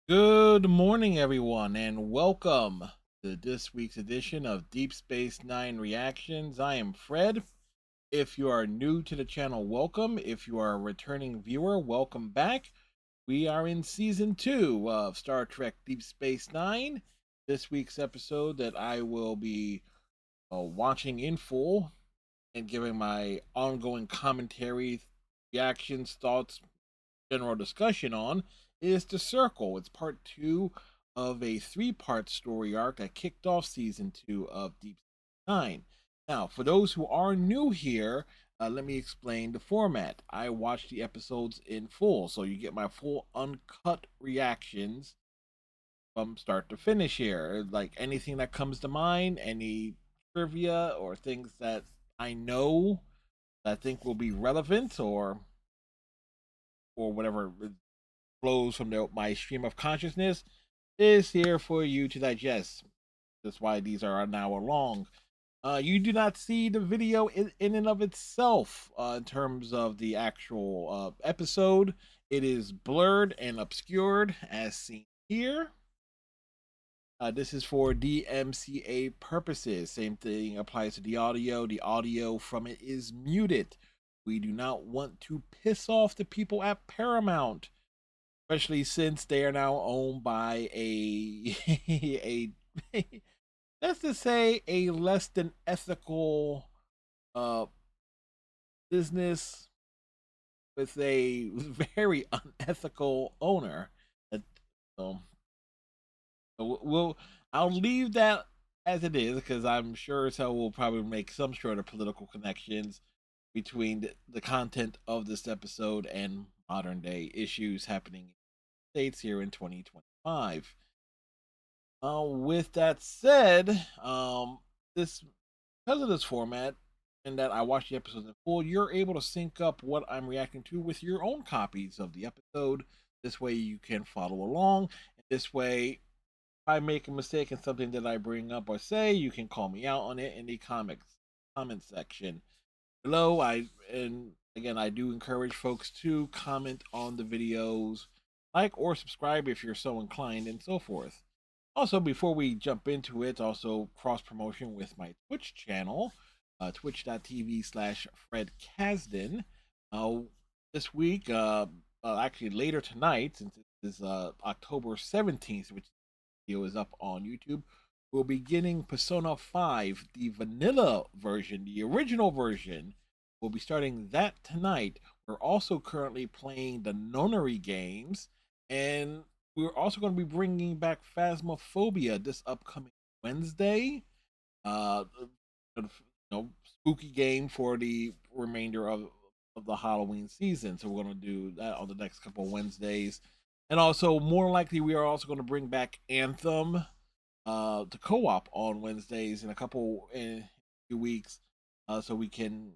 Good morning, everyone, and welcome to this week's edition of DS9 Reactions. I am Fred. If you are new to the channel, welcome. If you are a returning viewer, welcome back. We are in season 2 of Star Trek Deep Space Nine. This week's episode that I will be watching in full and giving my ongoing commentary, reactions, thoughts, general discussion on is The Circle. It's part 2 of a 3-part story arc that kicked off season 2 of Deep Space Nine. Now, for those who are new here, let me explain the format. I watch the episodes in full, so you get my full uncut reactions from start to finish here. Like anything that comes to mind, any trivia or things that I know that I think will be relevant or whatever flows from my stream of consciousness is here for you to digest. That's why these are an hour long. You do not see the video in and of itself in terms of the actual episode. It is blurred and obscured as seen here. This is for DMCA purposes. Same thing applies to the audio. The audio from it is muted. We do not want to piss off the people at Paramount, especially since they are now owned by a let's just say a less than ethical uh business with a very unethical owner. So, we'll I'll leave that as it is because I'm sure as hell we'll probably make some sort of political connections between the content of this episode and modern day issues happening in the States here in 2025. With that said, this because of this format and that I watch the episodes in full, you're able to sync up what I'm reacting to with your own copies of the episode. This way, you can follow along. And this way, if I make a mistake in something that I bring up or say, you can call me out on it in the comment section below. And again, I do encourage folks to comment on the videos, like or subscribe if you're so inclined, and so forth. Also, before we jump into it, also cross promotion with my Twitch channel, twitch.tv/ Fred Kasdan. Uh, this week, actually later tonight, since it is October 17th, which video is up on YouTube, we'll be getting Persona 5, the vanilla version, the original version. We'll be starting that tonight. We're also currently playing the Nonary games, and we're also going to be bringing back Phasmophobia this upcoming Wednesday. You know, spooky game for the remainder of the Halloween season. So we're going to do that on the next couple of Wednesdays. And also, more likely, we are also going to bring back Anthem to co-op on Wednesdays in a few weeks, so we can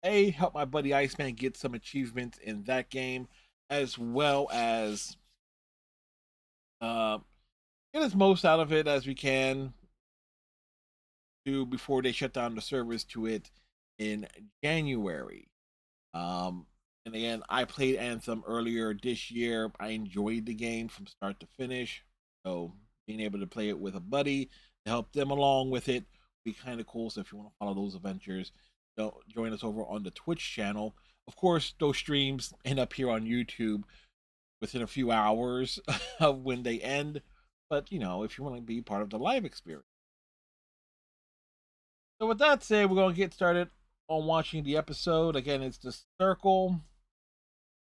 help my buddy Iceman get some achievements in that game, as well as uh, get as most out of it as we can to before they shut down the servers to it in January. Um, and again, I played Anthem earlier this year. I enjoyed the game from start to finish. So being able to play it with a buddy to help them along with it be kind of cool. So if you want to follow those adventures, join us over on the Twitch channel. Of course, those streams end up here on YouTube within a few hours of when they end. But you know, if you want to be part of the live experience. So with that said, we're gonna get started on watching the episode. Again, it's The Circle.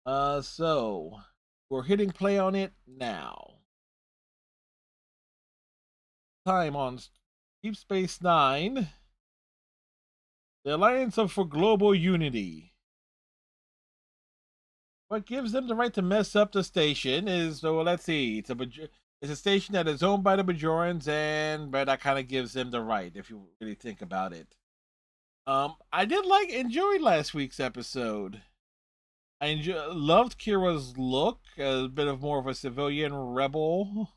So we're hitting play on it now. Time on Deep Space Nine. The Alliance for Global Unity. What gives them the right to mess up the station is, so let's see, it's a station that is owned by the Bajorans, and but that kind of gives them the right if you really think about it. I did enjoy last week's episode. Loved Kira's look, a bit of more of a civilian rebel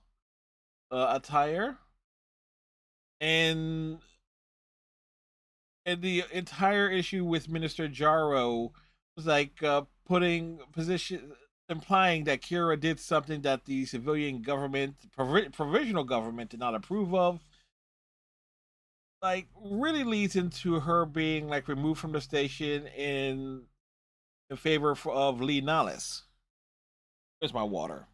attire, and the entire issue with Minister Jaro was like putting position implying that Kira did something that the civilian government, provisional government, did not approve of. Like, really leads into her being like removed from the station in favor of Lee Nallis. Here's my water.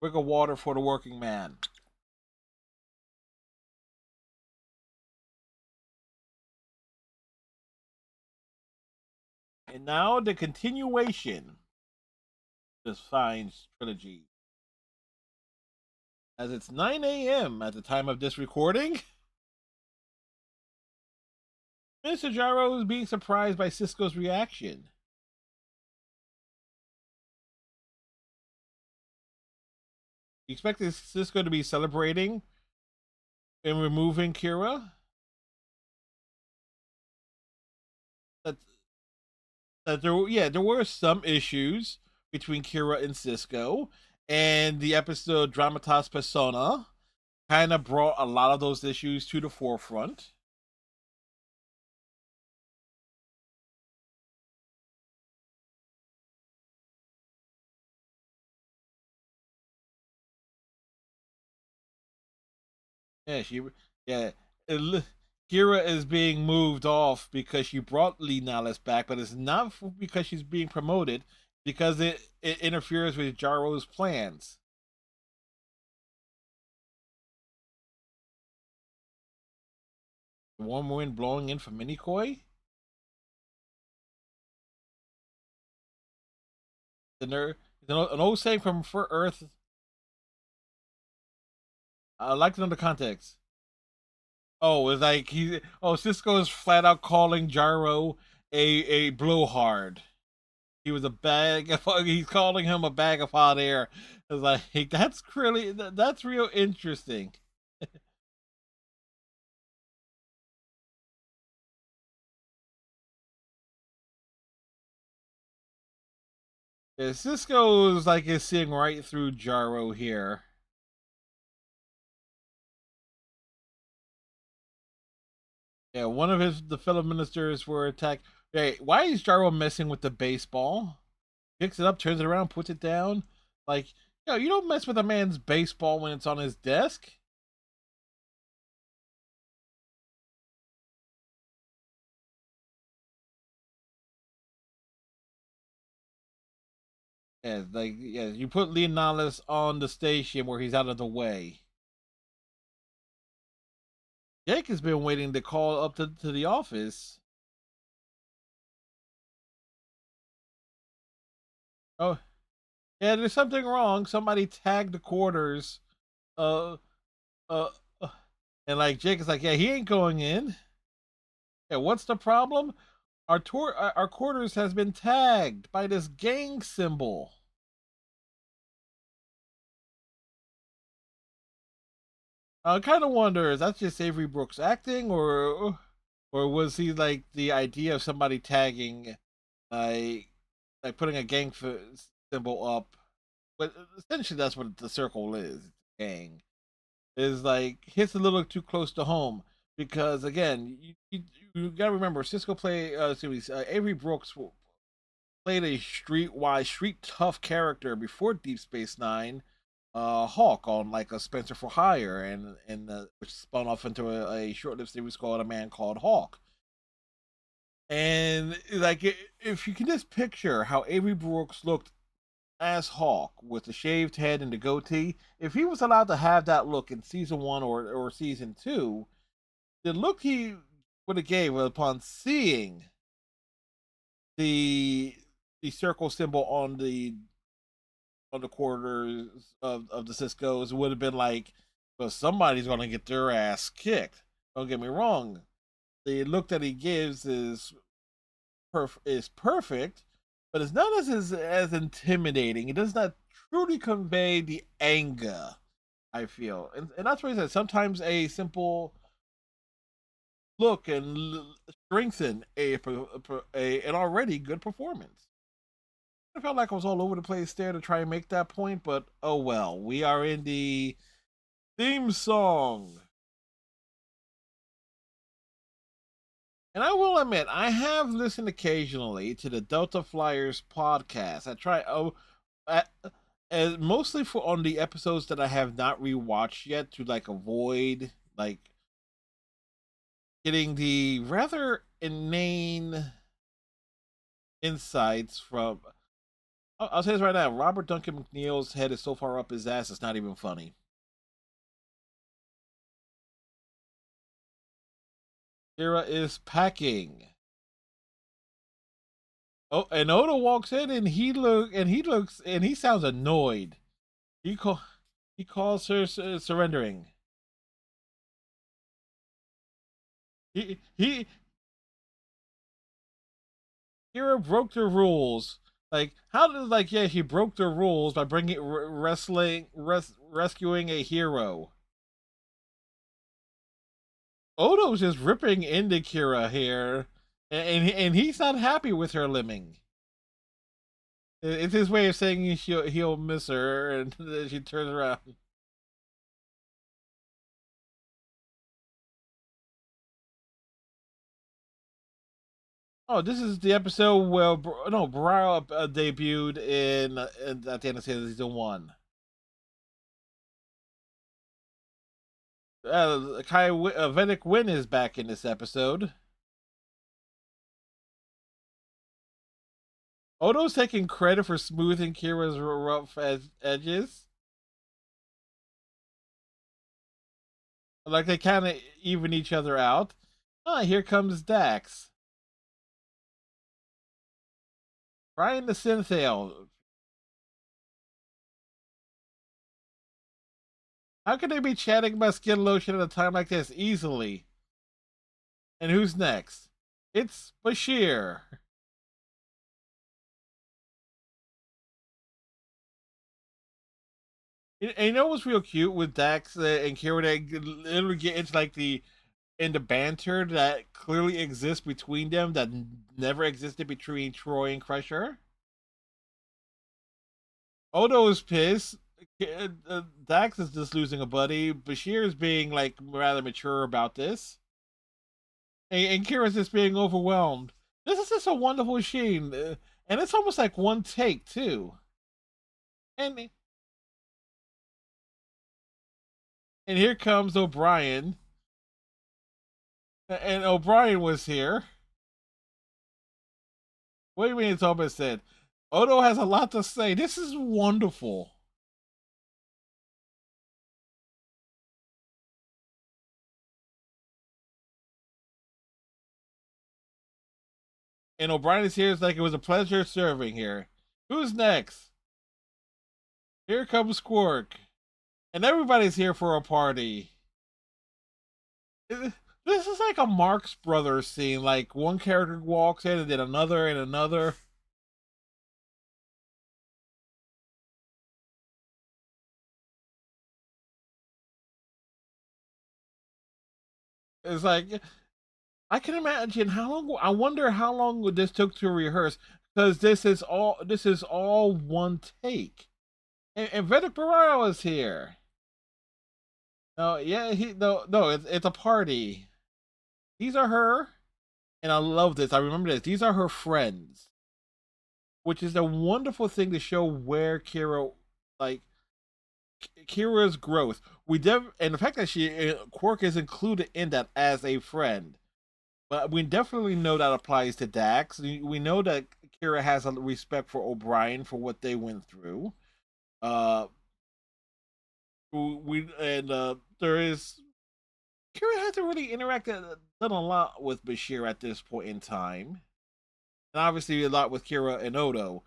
Drink of water for the working man. And now the continuation of this fine trilogy. As it's 9 a.m. at the time of this recording, Mr. Gyro is being surprised by Cisco's reaction. You expect Cisco to be celebrating and removing Kira? That, there were some issues between Kira and Cisco, and the episode Dramatas Persona kind of brought a lot of those issues to the forefront. Yeah, yeah. Kira is being moved off because she brought Lee Nallis back, but it's not because she's being promoted, because it interferes with Jaro's plans. The warm wind blowing in from Minikoi. An old saying from For Earth. I like to know the context. Oh, it's like Cisco is flat out calling Jaro a blowhard. He was a bag of, he's calling him a bag of hot air. It's like, hey, that's real interesting. Yeah, Cisco is like is seeing right through Jaro here. Yeah, one of the fellow ministers were attacked. Hey, why is Jaro messing with the baseball? Picks it up, turns it around, puts it down. Like, you don't mess with a man's baseball when it's on his desk. Yeah, you put Leonalis on the station where he's out of the way. Jake has been waiting to call up to the office. Oh, yeah, there's something wrong. Somebody tagged the quarters. Uh, uh, uh, and like Jake is like, yeah, he ain't going in. Yeah, what's the problem? Our quarters has been tagged by this gang symbol. I kind of wonder, is that just Avery Brooks acting, or was he like the idea of somebody tagging, like putting a gang symbol up? But essentially, that's what the circle is. Gang is like hits a little too close to home because again, you gotta remember Cisco Avery Brooks played a streetwise, street tough character before Deep Space Nine, Hawk on like a Spencer for Hire, and which spun off into a short-lived series called A Man Called Hawk. And like, if you can just picture how Avery Brooks looked as Hawk with the shaved head and the goatee, if he was allowed to have that look in season one or season two, the look he would have gave upon seeing the the circle symbol on the quarters of the Cisco's would have been like, well, somebody's going to get their ass kicked. Don't get me wrong. The look that he gives is perfect, but it's not as intimidating. It does not truly convey the anger, I feel, and that's what he said. Sometimes a simple look can strengthen an already good performance. I felt like I was all over the place there to try and make that point, but oh well. We are in the theme song. And I will admit, I have listened occasionally to the Delta Flyers podcast. I try I, and mostly for on the episodes that I have not rewatched yet to like avoid like getting the rather inane insights from. I'll say this right now: Robert Duncan McNeil's head is so far up his ass, it's not even funny. Kira is packing. Oh, and Oda walks in, and he sounds annoyed. He call he calls her surrendering. He Kira broke the rules. Like how did like yeah he broke the rules by bringing rescuing a hero. Odo's just ripping into Kira here, and he's not happy with her limbing. It's his way of saying he'll miss her, and then she turns around. Oh, this is the episode where no Briar debuted in at the end of season 1. Vedic Win is back in this episode. Odo's taking credit for smoothing Kira's rough edges. Like they kind of even each other out. Ah, here comes Dax. Brian the Synthale. How can they be chatting about skin lotion at a time like this easily? And who's next? It's Bashir. And you know what's real cute with Dax and Kira? They literally get into like the banter that clearly exists between them that never existed between Troy and Crusher. Odo is pissed. Dax is just losing a buddy. Bashir is being like rather mature about this, and Kira's just being overwhelmed. This is just a wonderful scene, and it's almost like one take too. And and here comes O'Brien, and O'Brien was here. What do you mean it's almost said? Odo has a lot to say. This is wonderful. And O'Brien is here. It's like it was a pleasure serving here. Who's next? Here comes Squirk. And everybody's here for a party. This is like a Marx Brothers scene. Like one character walks in and then another and another. It's like I can imagine how long. I wonder how long would this took to rehearse because this is all one take. And Vedic Barao is here. No, yeah, he no, it's a party. These are her, and I love this. I remember this. These are her friends, which is a wonderful thing to show where like Kira's growth. And the fact that Quark is included in that as a friend, but we definitely know that applies to Dax. We know that Kira has a respect for O'Brien for what they went through. Uh, we and there is Kira hasn't really interacted done a lot with Bashir at this point in time, and obviously a lot with Kira and Odo.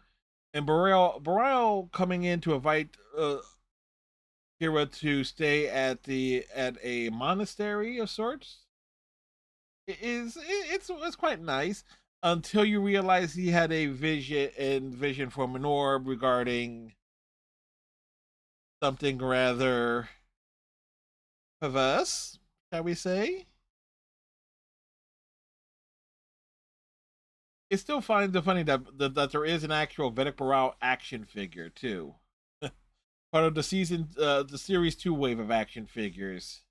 And Burrell coming in to invite Kira to stay at a monastery of sorts it's quite nice until you realize he had a vision from an orb regarding something rather perverse, shall we say? It still finds it funny that there is an actual Vedic Baral action figure too, part of the series 2 wave of action figures.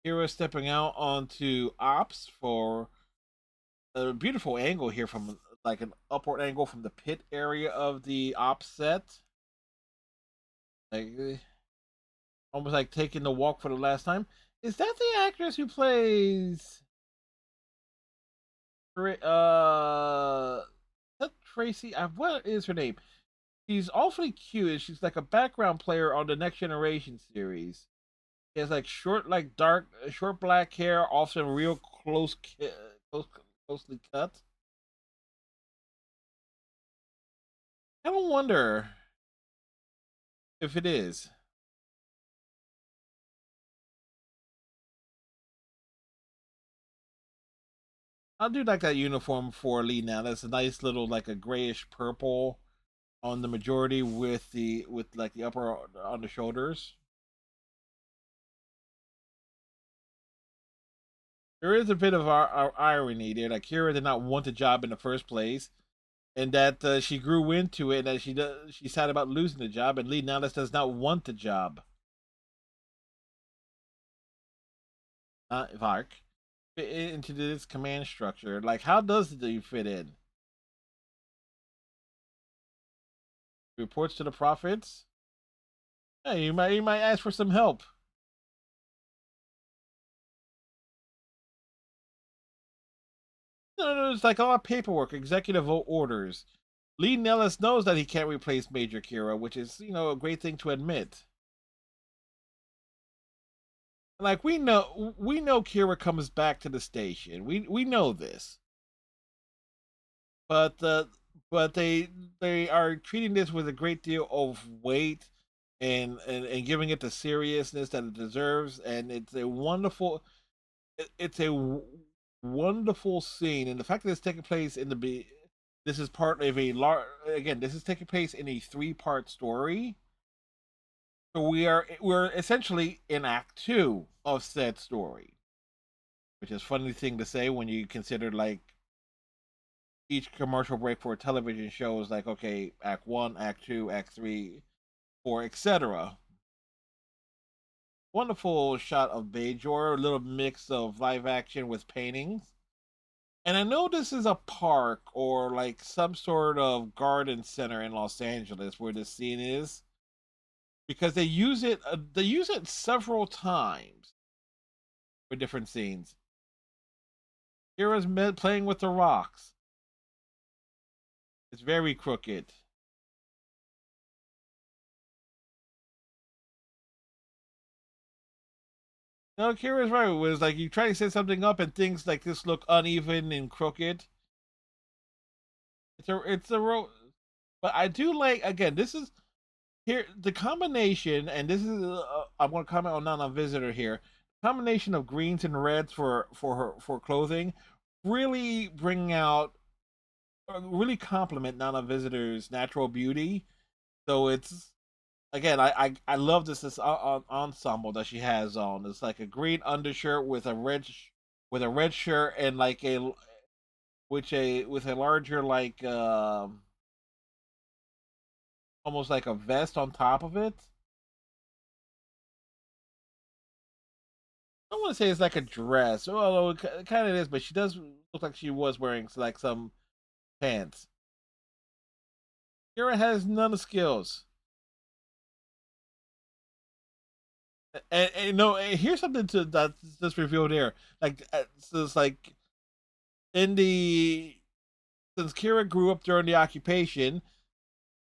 Kira stepping out onto Ops for a beautiful angle here from like an upward angle from the pit area of the offset, like almost like taking the walk for the last time. Is that the actress who plays that Tracy? What is her name? She's awfully cute. She's like a background player on the Next Generation series. She has like short, like dark, short black hair, often real close, closely cut. I don't wonder if it is. I do like that uniform for Lee now. That's a nice little like a grayish purple on the majority with like the upper on the shoulders. There is a bit of our irony there. Like Kira did not want the job in the first place, and that she grew into it. And that she's sad about losing the job, and Lee Nallis does not want the job. Vark fit into this command structure. Like, how does it fit in? Reports to the prophets. Hey, you might ask for some help. No, it's like a lot of paperwork, executive orders. Lee Nellis knows that he can't replace Major Kira, which is a great thing to admit. Like we know Kira comes back to the station. We know this, but but they are treating this with a great deal of weight and giving it the seriousness that it deserves. And it's a wonderful scene, and the fact that it's taking place in the this is part of a large again. This is taking place in a three-part story. So we're essentially in Act Two of said story, which is a funny thing to say when you consider like each commercial break for a television show is like okay, Act One, Act Two, Act Three, Four, etc. Wonderful shot of Bajor, a little mix of live action with paintings. And I know this is a park or like some sort of garden center in Los Angeles where this scene is because they use it several times for different scenes. Kira's playing with the rocks. It's very crooked. No, Kira's right. It was like you try to set something up and things like this look uneven and crooked. It's a but I do like again. This is here the combination, and this is I'm going to comment on non-visitor here. Combination of greens and reds for clothing really bring out really complement non-visitor's natural beauty. So it's again, I love this ensemble that she has on. It's like a green undershirt with a red shirt and like a which a with a larger like almost like a vest on top of it. I want to say it's like a dress, although it kind of is, but she does look like she was wearing like some pants. Kira has none of the skills. And no, here's something to that's revealed here. Like, so it's like in the since Kira grew up during the occupation,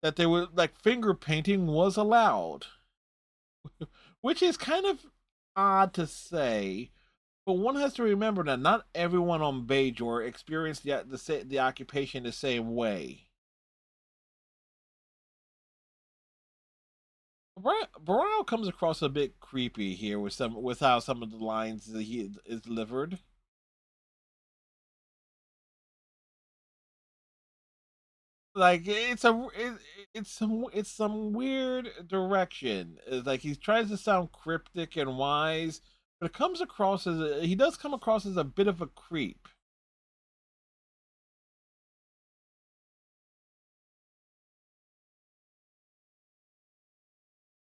that they were like finger painting was allowed, which is kind of odd to say. But one has to remember that not everyone on Bajor experienced the occupation the same way. Barao comes across a bit creepy here with how some of the lines that he is delivered. Like it's some weird direction. It's like he tries to sound cryptic and wise, but it comes across he does come across as a bit of a creep.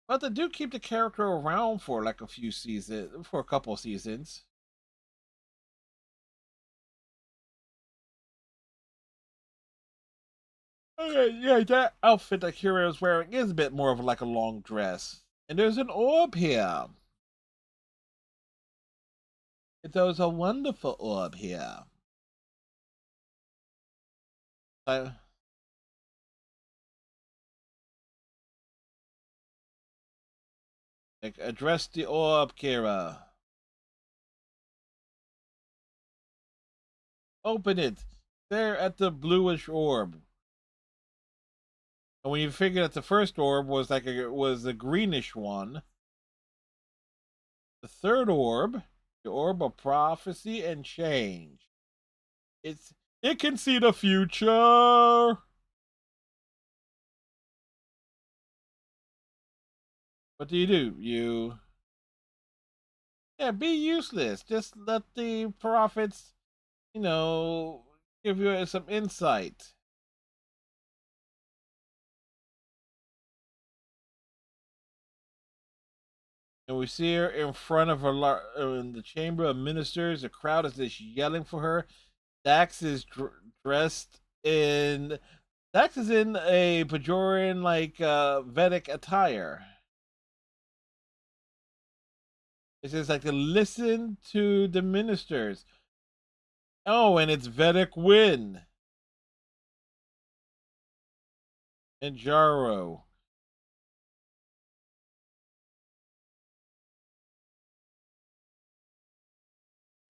But they do keep the character around for like a couple seasons. Yeah, that outfit that Kira is wearing is a bit more of like a long dress. And there's an orb here. There's a wonderful orb here. I, like, address the orb, Kira. Open it. There at the bluish orb. And when you figure that the first orb was was a greenish one, the third orb, the orb of prophecy and change. It can see the future. What do? Yeah, be useless. Just let the prophets, you know, give you some insight. And we see her in front of her in the chamber of ministers. The crowd is just yelling for her. Dax is dressed in. Dax is in a Bajoran like Vedic attire. It says like to listen to the ministers. Oh, and it's Vedic Win and Jaro.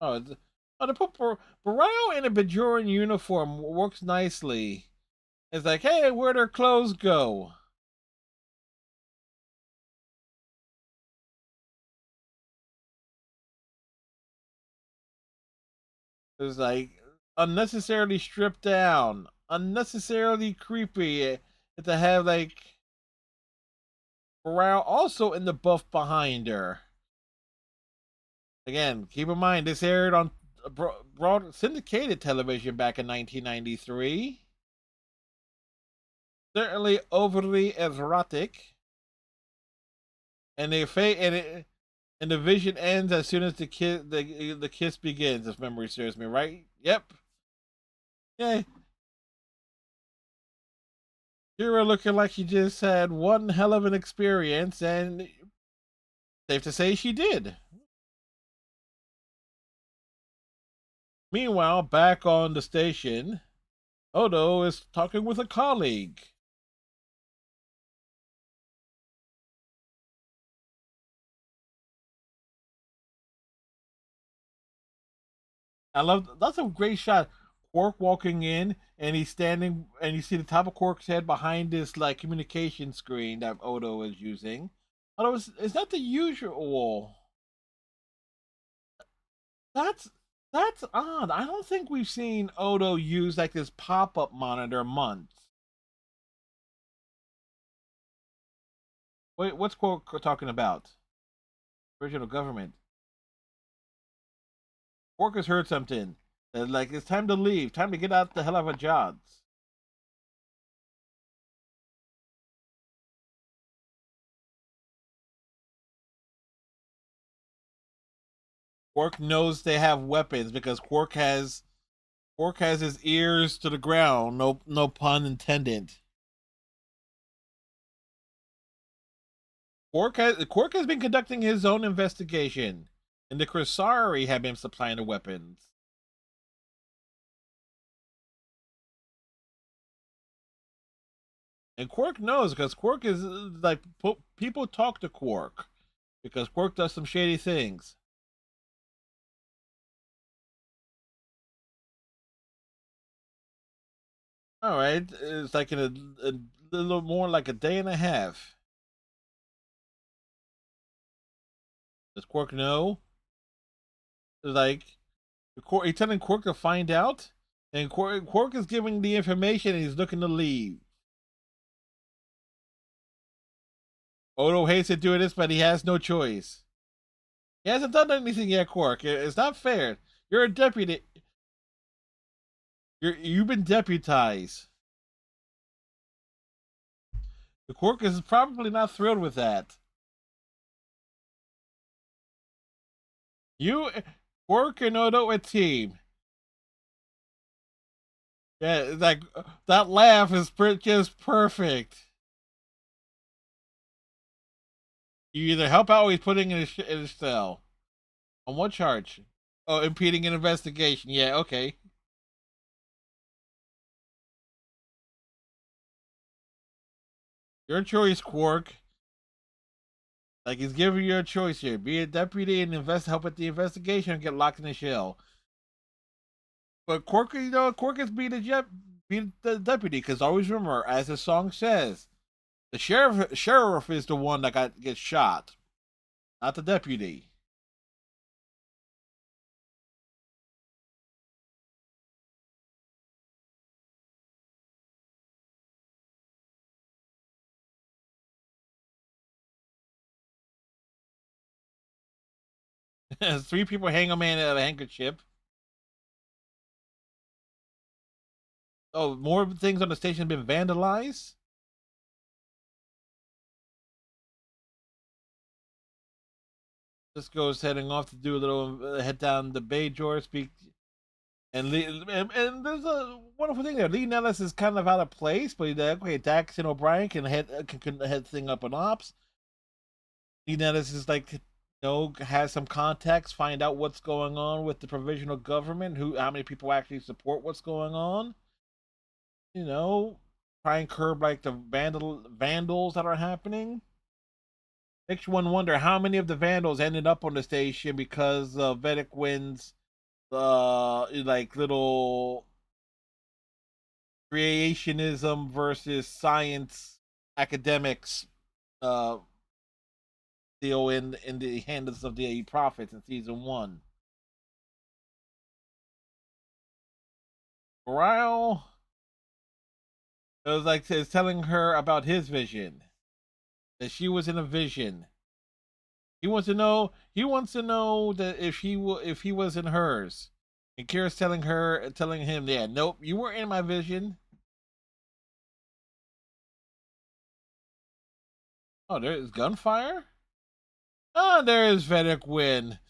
Oh, to put Barao in a Bajoran uniform works nicely. It's like, hey, where'd her clothes go? It's like unnecessarily stripped down, unnecessarily creepy to have like Barao also in the buff behind her. Again, keep in mind this aired on broad syndicated television back in 1993. Certainly overly erotic, and and the vision ends as soon as the kiss begins. If memory serves me right. Yep. Yeah. Kira looking like she just had one hell of an experience, and safe to say she did. Meanwhile, back on the station, Odo is talking with a colleague. I love that's a great shot. Quark walking in and he's standing and you see the top of Quark's head behind this like communication screen that Odo is using. Although it's not the usual. That's that's odd. I don't think we've seen Odo use like this pop-up monitor months. Wait, what's Quark talking about? Original government. Quark has heard something. Like it's time to leave. Time to get out the hell out of jobs. Quark knows they have weapons because Quark has his ears to the ground. No pun intended. Quark has been conducting his own investigation, and the Krasari have been supplying the weapons. And Quark knows because Quark is like people talk to Quark because Quark does some shady things. All right, it's like in a little more like a day and a half. Does Quark know? Like he's telling Quark to find out, and Quark is giving the information, and he's looking to leave. Odo hates to do this, but he has no choice. He hasn't done anything yet, Quark. It's not fair. You're a deputy. You've been deputized. The Quark is probably not thrilled with that. You, Quark and Odo, a team. Yeah, it's like that laugh is just perfect. You either help out or he's putting in his cell. On what charge? Oh, impeding an investigation. Yeah, okay. Your choice, Quark. Like he's giving you a choice here: be a deputy and help with the investigation, or get locked in a shell. But Quark, Quark is be the deputy because always remember, as the song says, the sheriff is the one that gets shot, not the deputy. Three people hang a man at a handkerchief. Oh, more things on the station have been vandalized. Cisco's heading off to do a little head down the Bay George speak. And there's a wonderful thing there. Lee Nellis is kind of out of place, but okay, Dax and O'Brien can head thing up on ops. Lee Nellis is like, has some contacts, find out what's going on with the provisional government, how many people actually support what's going on. You know, try and curb like the vandals that are happening. Makes one wonder how many of the vandals ended up on the station because of Vedic Wind's like little creationism versus science academics uh deal in the hands of the prophets in season 1. Morale it was like it's telling her about his vision, that she was in a vision. He wants to know that if he was in hers. And Kira's telling him, yeah, nope, you weren't in my vision. Oh, there is gunfire. Oh, there is Vedic Wind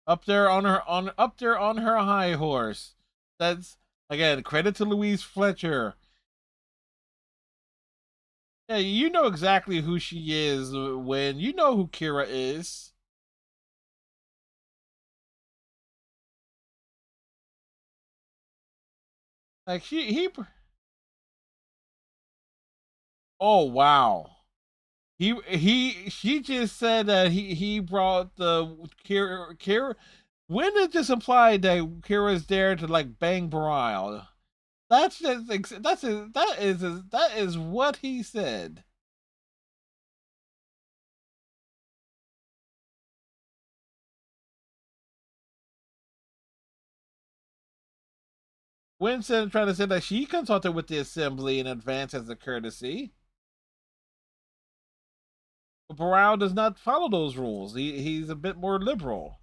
up there on her high horse. That's again credit to Louise Fletcher. Yeah, you know exactly who she is when you know who Kira is. Like oh wow. She just said that he brought the Kira. When did this imply that Kira's there to like bang Barile? That's just that is what he said. Winston trying to say that she consulted with the assembly in advance as a courtesy. But Barile does not follow those rules. He's a bit more liberal.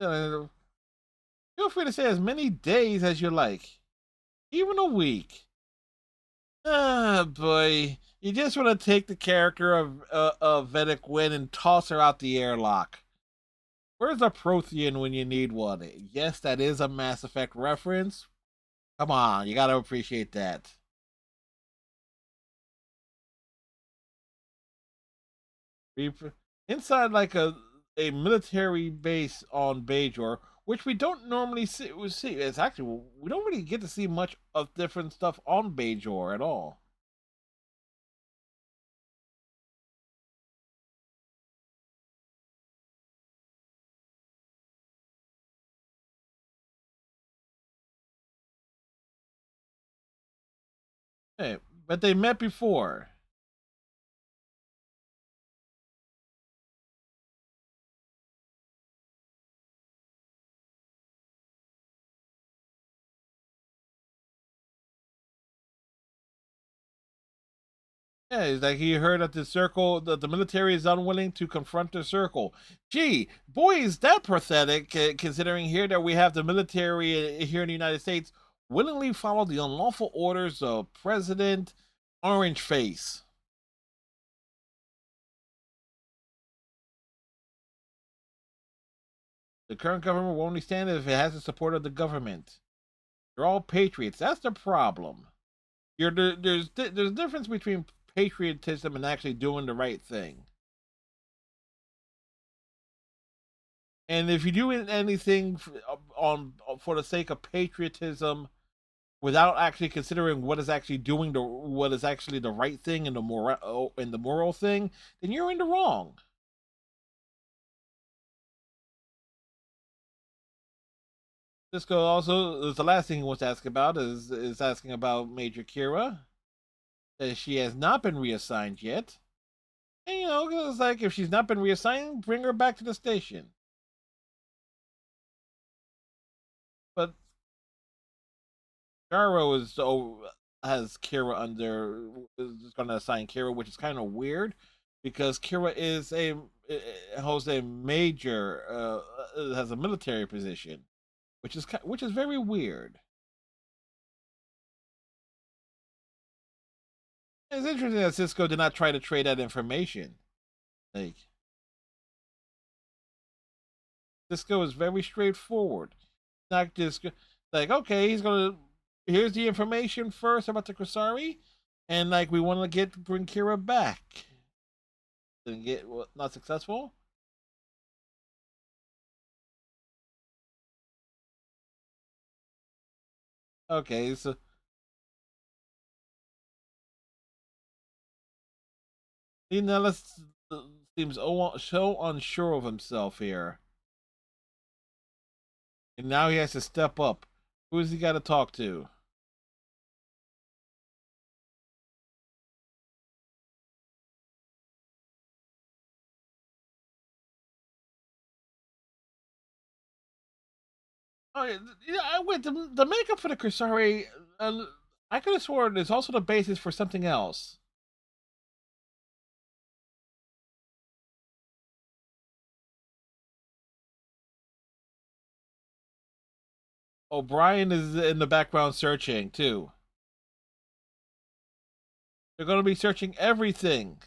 Uh, Feel free to say as many days as you like, even a week. Ah, boy. You just want to take the character of Vedic Win and toss her out the airlock. Where's a Prothean when you need one? Yes, that is a Mass Effect reference. Come on, you gotta appreciate that. Inside like a military base on Bajor, which we don't normally see. It's actually we don't really get to see much of different stuff on Bajor at all. Hey, but they met before. Yeah, it's like he heard that the circle, the military is unwilling to confront the circle. Gee, boy, is that pathetic, considering here that we have the military here in the United States willingly follow the unlawful orders of President Orange Face. The current government will only stand if it has the support of the government. They're all patriots. That's the problem. There's a difference between patriotism and actually doing the right thing. And if you do anything for the sake of patriotism without actually considering what is actually what is actually the right thing and the moral thing, then you're in the wrong. Cisco also is the last thing he wants to ask about is asking about Major Kira. That she has not been reassigned yet. And it's like if she's not been reassigned, bring her back to the station. But Garo has Kira is going to assign Kira, which is kind of weird because Kira holds a major has a military position, which is very weird. It's interesting that Cisco did not try to trade that information. Like Cisco is very straightforward. Not just like, okay, here's the information first about the Krasari, and like we want to bring Kira back. Didn't get not successful. Okay, so Nellis seems so unsure of himself here, and now he has to step up. Who's he got to talk to? Oh yeah, wait. The makeup for the Krasari, I could have sworn is also the basis for something else. O'Brien is in the background searching too. They're going to be searching everything.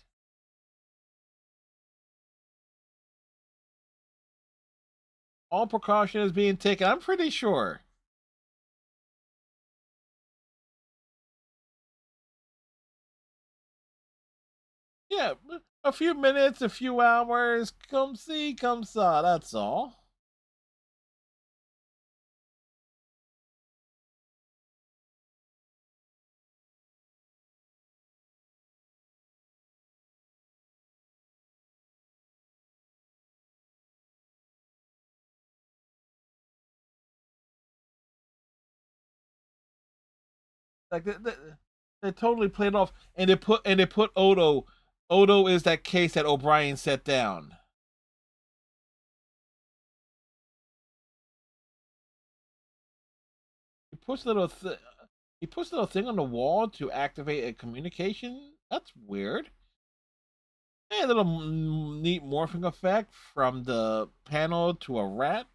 All precaution is being taken. I'm pretty sure. Yeah, a few minutes, a few hours. Come see, come saw. That's all. Like they totally played off, and they put Odo. Odo is that case that O'Brien set down. He puts a little he puts a little thing on the wall to activate a communication. That's weird. Hey, a little neat morphing effect from the panel to a rat.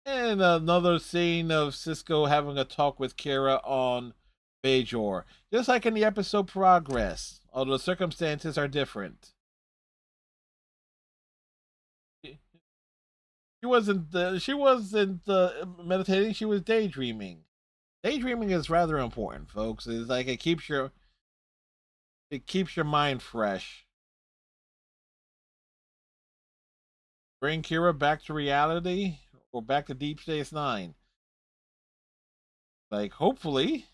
And another scene of Cisco having a talk with Kira on Bajor. Just like in the episode Progress, although the circumstances are different. She wasn't meditating, she was daydreaming. Daydreaming is rather important, folks. It's like it keeps your mind fresh. Bring Kira back to reality or back to Deep Space Nine. Like hopefully.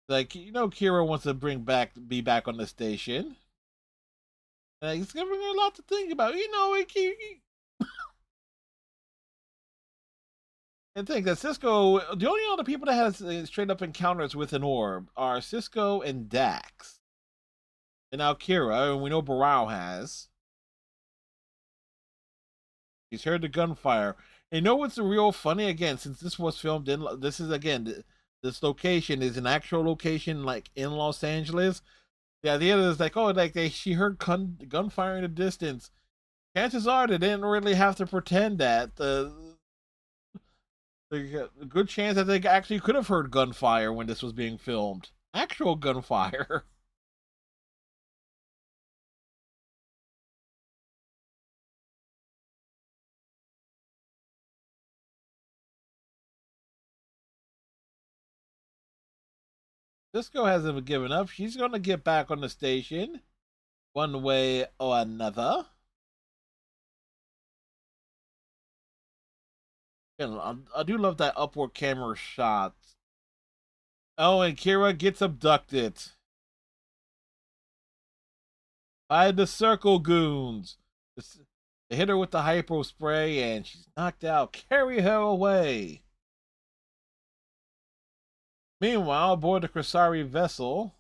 Like Kira wants to be back on the station. It's giving her a lot to think about. And think that Cisco, the only other people that has straight up encounters with an orb are Cisco and Dax. And now Kira, and we know Barao has. He's heard the gunfire. And you know what's the real funny? Again, since this was filmed this is again, this location is an actual location like in Los Angeles. The idea is like, oh, like she heard gunfire in the distance. Chances are they didn't really have to pretend that. The good chance that they actually could have heard gunfire when this was being filmed. Actual gunfire. Cisco hasn't given up. She's going to get back on the station one way or another. And I do love that upward camera shot. Oh, and Kira gets abducted by the Circle Goons. They hit her with the hypo spray and she's knocked out. Carry her away. Meanwhile, aboard the Krasari vessel,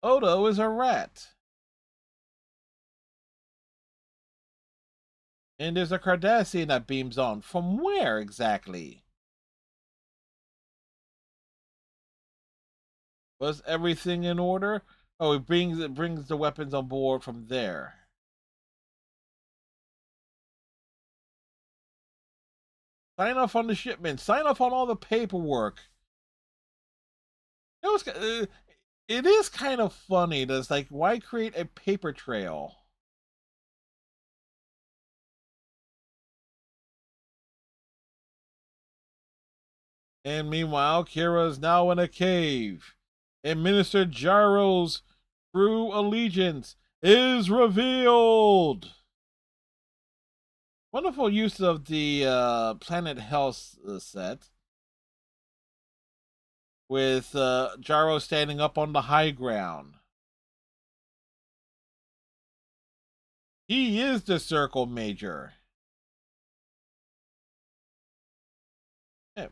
Odo is a rat. And there's a Cardassian that beams on. From where exactly? Was everything in order? Oh, it brings the weapons on board from there. Sign off on the shipment. Sign off on all the paperwork. It was. It is kind of funny. That's like, why create a paper trail? And meanwhile, Kira is now in a cave. And Minister Jaro's true allegiance is revealed. Wonderful use of the Planet Health set with Jaro standing up on the high ground. He is the Circle Major. Yeah.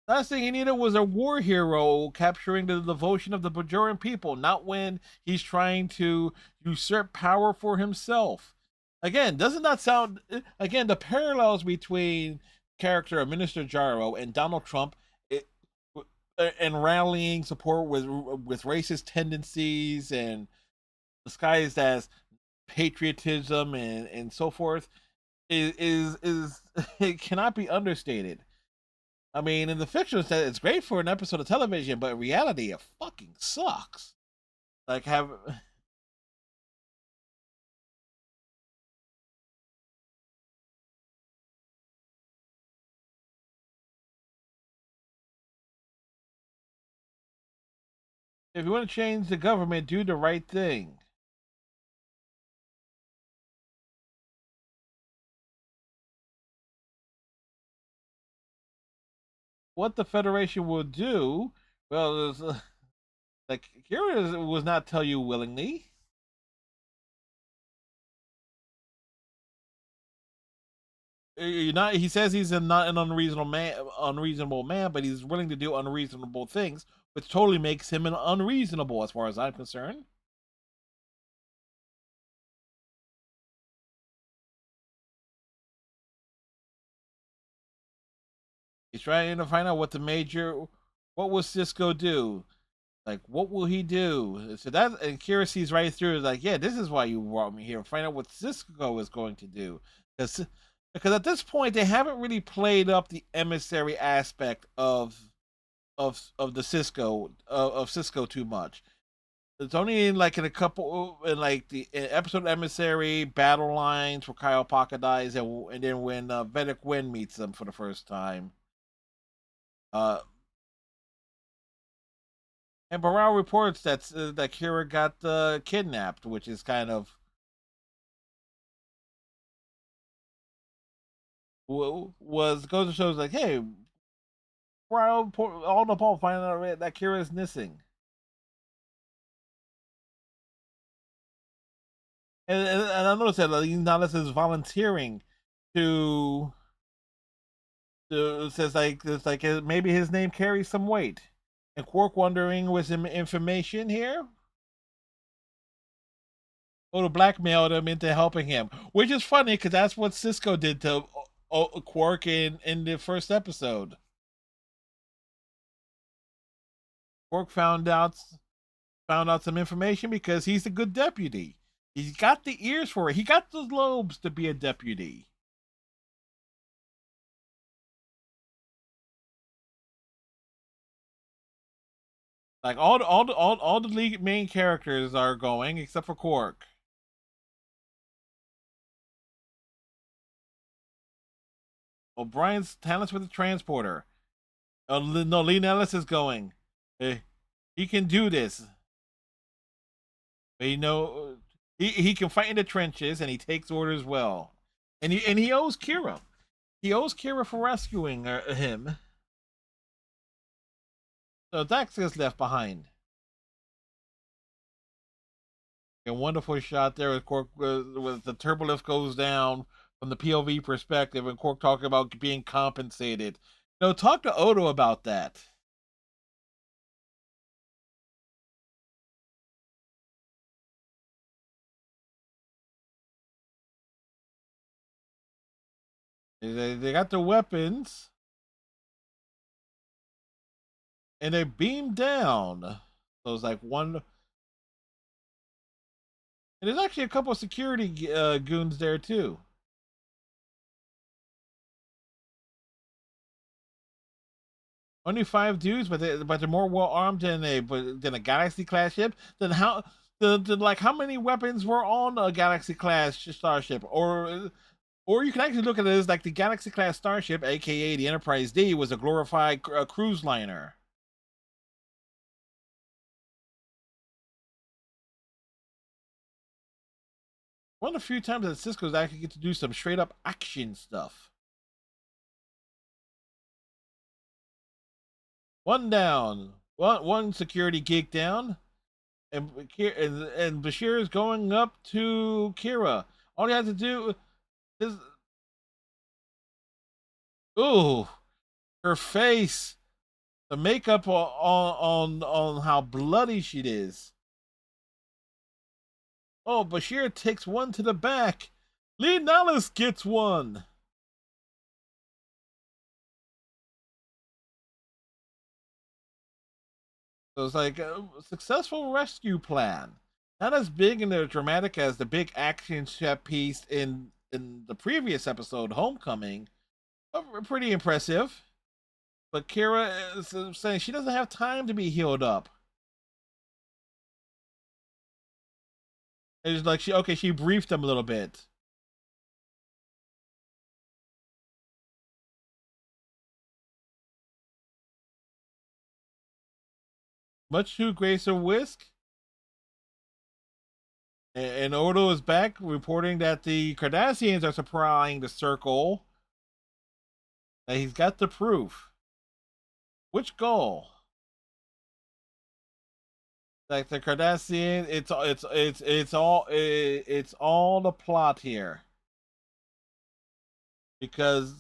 Last thing he needed was a war hero capturing the devotion of the Bajoran people, not when he's trying to usurp power for himself. Again, doesn't that sound... Again, the parallels between character of Minister Jaro and Donald Trump, and rallying support with racist tendencies and disguised as patriotism and so forth, is it cannot be understated. I mean, in the fiction, it's great for an episode of television, but in reality, it fucking sucks. Like, if you want to change the government, do the right thing. What the Federation will do, well, is, like, Kira was not tell you willingly. You're not. He says he's not an unreasonable man, but he's willing to do unreasonable things, which totally makes him an unreasonable, as far as I'm concerned. He's trying to find out what will Cisco do? Like, what will he do? So that, and Kira sees right through. Is like, yeah, this is why you brought me here. Find out what Cisco is going to do, because at this point they haven't really played up the emissary aspect of the Cisco of Cisco too much. It's only in like in a couple in like the episode Emissary Battle Lines where Kyle Paka dies, and then when Vedic Wind meets them for the first time. Uh, and Baral reports that Kira got kidnapped, which is kind of was goes to show like, hey, Baral all the Paul finding out that Kira is missing. And I noticed that he's not necessarily volunteering to says like it's like maybe his name carries some weight. And Quark wondering was some information here? Or to blackmail him into helping him, which is funny because that's what Cisco did to Quark in the first episode. Quark found out some information because he's a good deputy. He's got the ears for it. He got the lobes to be a deputy. Like all the lead main characters are going except for Quark. O'Brien's talents with the transporter. No, Lee Nellis is going. Eh, he can do this. But he can fight in the trenches and he takes orders well. And he owes Kira. He owes Kira for rescuing him. So Dax gets left behind. A wonderful shot there with Quark with the turbolift goes down from the POV perspective, and Quark talking about being compensated. Talk to Odo about that. They got the weapons and they beam down. So it's like one. And there's actually a couple of security goons there too. Only 5 dudes, but they're more well armed than a Galaxy class ship. Then how many weapons were on a Galaxy class starship? Or you can actually look at it as like the Galaxy class starship, aka the Enterprise D, was a glorified cruise liner. One of the few times that Cisco's actually get to do some straight up action stuff. One down, one security geek down, and Bashir is going up to Kira. All he has to do is, ooh, her face, the makeup on how bloody she is. Oh, Bashir takes one to the back. Lee Nellis gets one. So it's like a successful rescue plan. Not as big and as dramatic as the big action set piece in the previous episode, Homecoming, but pretty impressive. But Kira is saying she doesn't have time to be healed up. It's like she briefed him a little bit. Much to Grace or Whisk. And Odo is back reporting that the Cardassians are supplying the circle. That he's got the proof. Which goal? Like the Cardassian, it's all the plot here. Because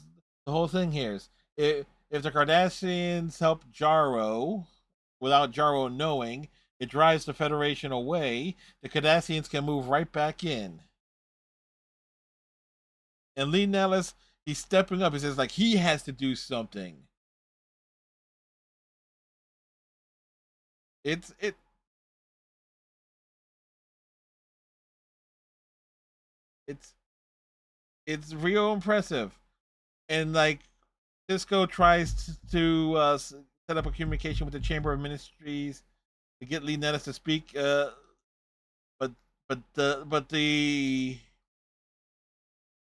the whole thing here is if the Cardassians help Jarro without Jarro knowing, it drives the Federation away. The Cardassians can move right back in. And Lee Nellis, he's stepping up. He says like he has to do something. It's it it's it's real impressive. And like Cisco tries to set up a communication with the Chamber of Ministries to get Lee Nellis to speak. But but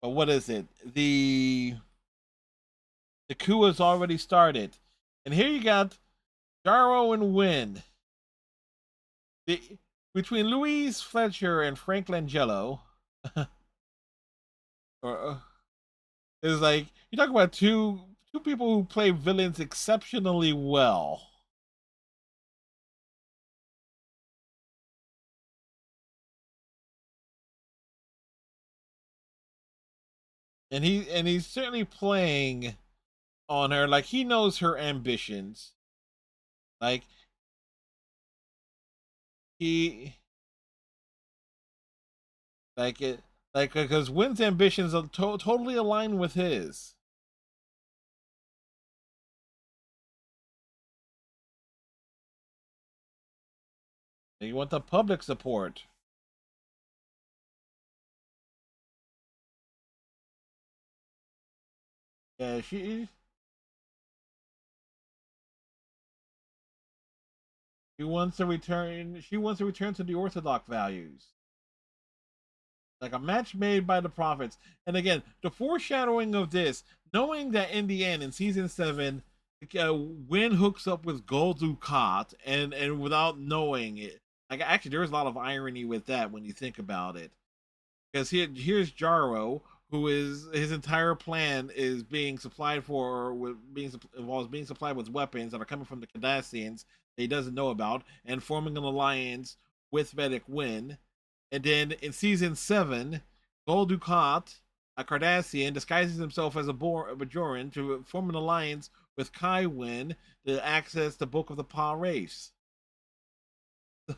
what is it? The coup has already started, and here you got Jarro and Wynn. The between Louise Fletcher and Frank Langella, or is like you talk about two people who play villains exceptionally well. And he's certainly playing on her like he knows her ambitions. Like he like it like because Wynn's ambitions are totally aligned with his. You want the public support. Yeah, She wants to return. She wants to return to the orthodox values, like a match made by the prophets. And again, the foreshadowing of this, knowing that in the end, in season 7, Win hooks up with Gul Dukat, and without knowing it, like actually, there's a lot of irony with that when you think about it. Because here's Jaro, who is his entire plan is being supplied for with being involves being supplied with weapons that are coming from the Cardassians that he doesn't know about, and forming an alliance with Vedic Win. And then in season 7, Gul Dukat, a Cardassian, disguises himself as a Bajoran to form an alliance with Kai Win to access the Book of the Pa race.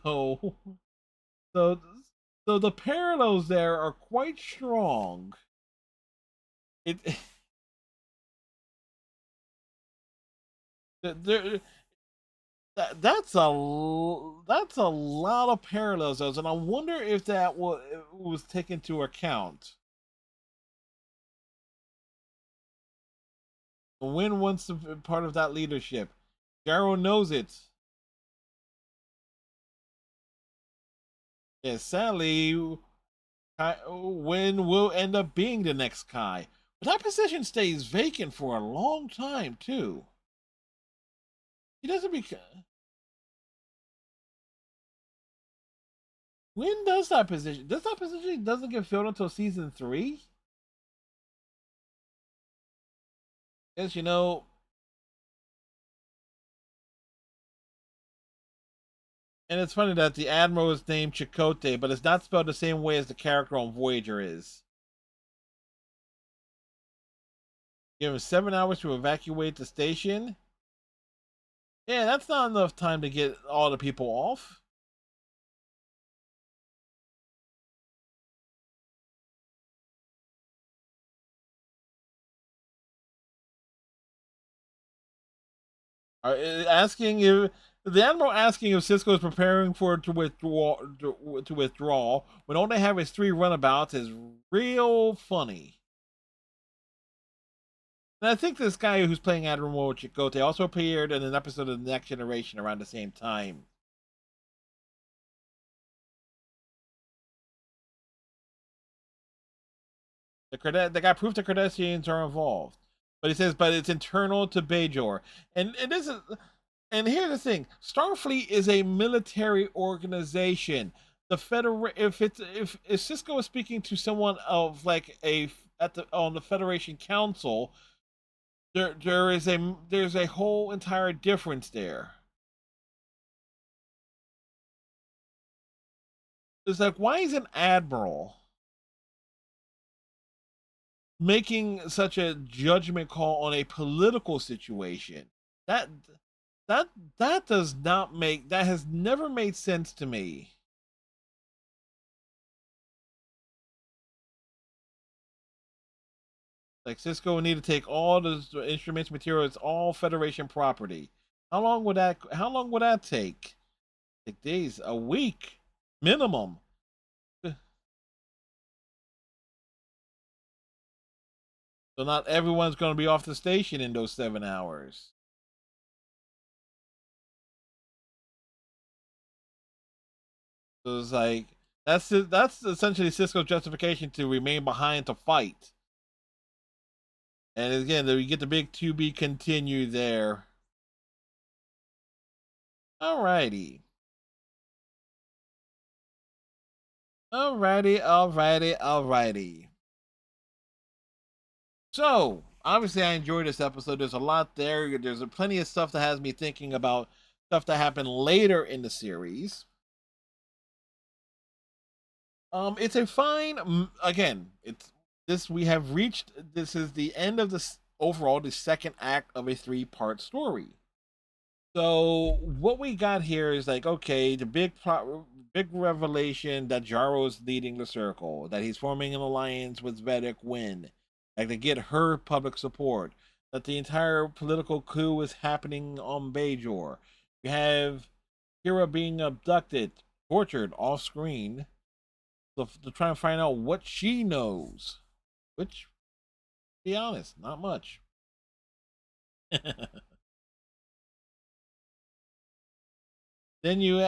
So, so, so the parallels there are quite strong. It there that's a lot of parallels, and I wonder if that was taken into account. Win wants to be part of that leadership. Jarrow knows it. Yeah, sadly, Win will end up being the next Kai, but that position stays vacant for a long time too. He doesn't become. When does that position? Does that position doesn't get filled until season 3? Yes, and it's funny that the admiral is named Chakotay, but it's not spelled the same way as the character on Voyager is. Give him 7 hours to evacuate the station. Yeah, that's not enough time to get all the people off. Asking if the admiral asking if Cisco is preparing for to withdraw when all they have is 3 runabouts is real funny. And I think this guy who's playing Admiral Chakotay also appeared in an episode of the Next Generation around the same time. The guy proved the Cardassians are involved, but he says, but it's internal to Bajor, and this is, and here's the thing: Starfleet is a military organization. The federal, if Cisco is speaking to someone of like a at the on the Federation Council, there's a whole entire difference there. It's like, why is an admiral making such a judgment call on a political situation? That that that does not make that has never made sense to me. Like Cisco would need to take all the instruments, materials, all Federation property. How long would that take? Like days, a week minimum. So not everyone's going to be off the station in those 7 hours. So it's like that's essentially Cisco's justification to remain behind to fight. And again, we get the big to be continued there. Alrighty. Alrighty. So, obviously, I enjoyed this episode. There's a lot there. There's plenty of stuff that has me thinking about stuff that happened later in the series. It's a fine. Again, it's this. We have reached. This is the end of this overall. The second act of a 3-part story. So what we got here is like, okay, the big revelation that Jaro is leading the circle, that he's forming an alliance with Vedic Win, like to get her public support, that the entire political coup is happening on Bajor. You have Kira being abducted, tortured off screen, to try and find out what she knows. Which, to be honest, not much. then you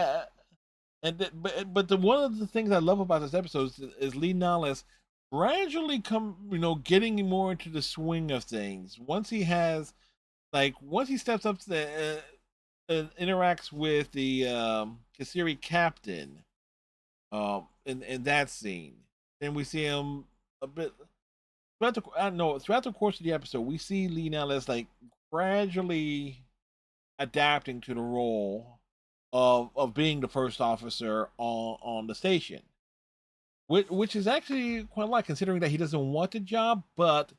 but the one of the things I love about this episode is Lee Nalles gradually getting more into the swing of things. Once he steps up to the interacts with the Kasiri captain in that scene, then we see him a bit throughout the course of the episode. We see Lee Nalles like gradually adapting to the role of being the first officer on the station, which is actually quite a lot considering that he doesn't want the job, but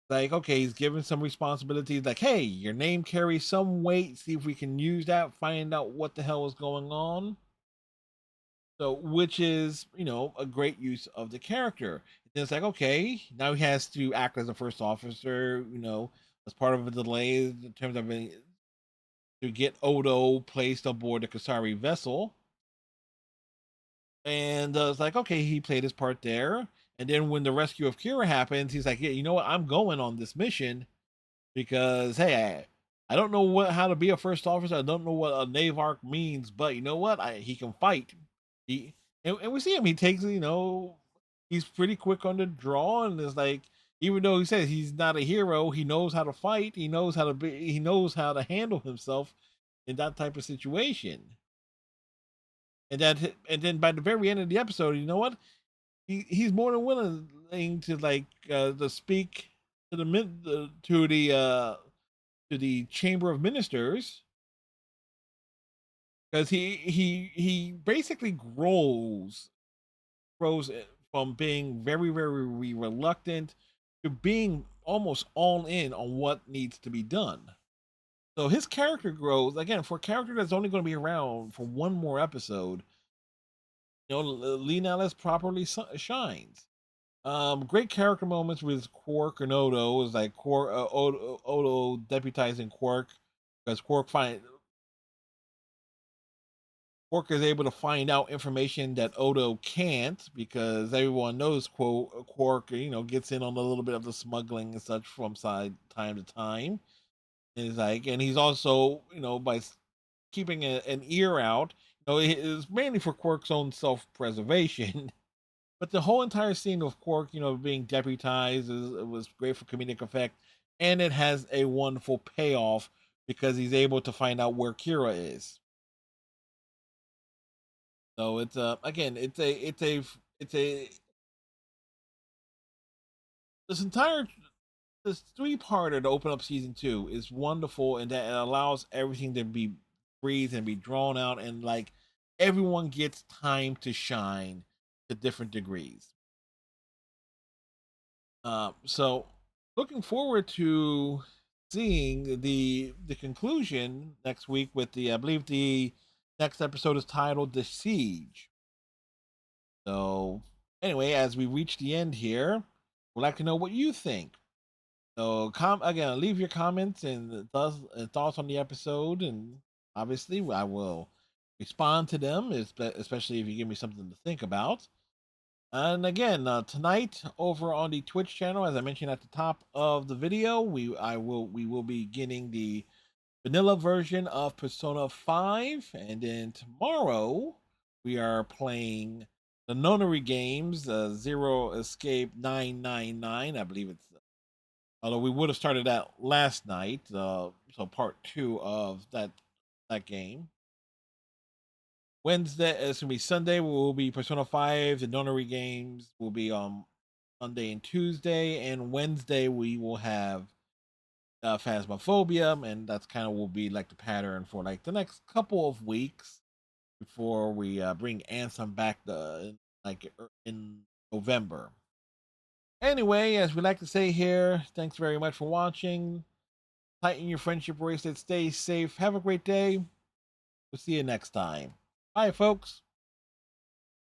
like okay, he's given some responsibilities. Like, hey, your name carries some weight. See if we can use that. Find out what the hell is going on. So, which is a great use of the character. And it's like okay, now he has to act as a first officer. As part of a delay in terms of to get Odo placed aboard the Kasari vessel. And it's like, okay, he played his part there. And then when the rescue of Kira happens, he's like, yeah, you know what? I'm going on this mission because, hey, I don't know how to be a first officer. I don't know what a Navarch means, but you know what? He can fight. And we see him. He takes, he's pretty quick on the draw. And it's like, even though he says he's not a hero, he knows how to fight. He knows how to handle himself in that type of situation. And then by the very end of the episode, you know what? He's more than willing to to speak to the Chamber of Ministers because he basically grows from being very very reluctant to being almost all in on what needs to be done. So his character grows again for a character that's only going to be around for one more episode. Lee Nalles properly shines. Great character moments with Quark and Odo is like Odo deputizing Quark because Quark is able to find out information that Odo can't because everyone knows Quark gets in on a little bit of the smuggling and such from time to time. And he's also by keeping an ear out. It's mainly for Quark's own self preservation. But the whole entire scene of Quark, being deputized was great for comedic effect, and it has a wonderful payoff because he's able to find out where Kira is. So it's again, it's a this entire this three-parter to open up season 2 is wonderful, and that it allows everything to be breathed and be drawn out, and like everyone gets time to shine to different degrees. So looking forward to seeing the conclusion next week with I believe the next episode is titled The Siege. So anyway, as we reach the end here, we'd like to know what you think. So again, leave your comments and thoughts on the episode, and obviously I will respond to them, especially if you give me something to think about. And again, tonight over on the Twitch channel, as I mentioned at the top of the video, we will be getting the vanilla version of Persona 5, and then tomorrow we are playing the Nonary games, Zero Escape 999, I believe it's. Although we would have started that last night, so part 2 of that game. Wednesday, it's gonna be Sunday. Will be Persona 5. The Nonary games will be on Monday and Tuesday, and Wednesday we will have Phasmophobia, and that's kind of will be like the pattern for like the next couple of weeks before we bring Anthem back in November. Anyway, as we like to say here, thanks very much for watching. Tighten your friendship bracelet. Stay safe. Have a great day. We'll see you next time. Bye, folks.